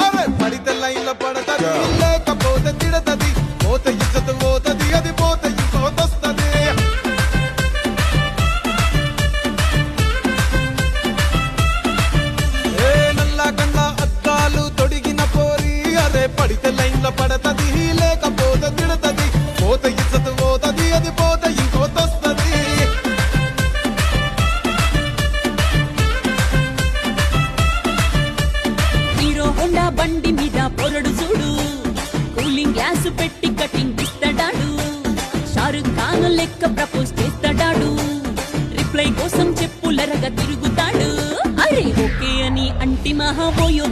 అరే పడితే లైన్ల పడతది లేకపోతే తిడతది పోతే ఇజ్జత్ పోతది అది పోతే ఇంకోతొస్తది ఏ నల్లా కళ్ళ అద్దాలు తొడిగిన పోరి అరే పడితే లైన్ల పడతది లేకపోతే తిడతది పోతే ఇజ్జత్ పోతది అది పోతే ఇంకోతొస్తది హీరో హోండా బండి మీద పొరడు చూడు కూలింగ్ గ్లాస్ పెట్టి కటింగ్ ఇస్తాడాడు షారుఖ్ ఖాన్ లెక్క ప్రపోజ్ చేస్తాడాడు రిప్లై కోసం చెప్పులరగా తిరుగుతాడు అరే ఓకే అని అంటి మహాబోయో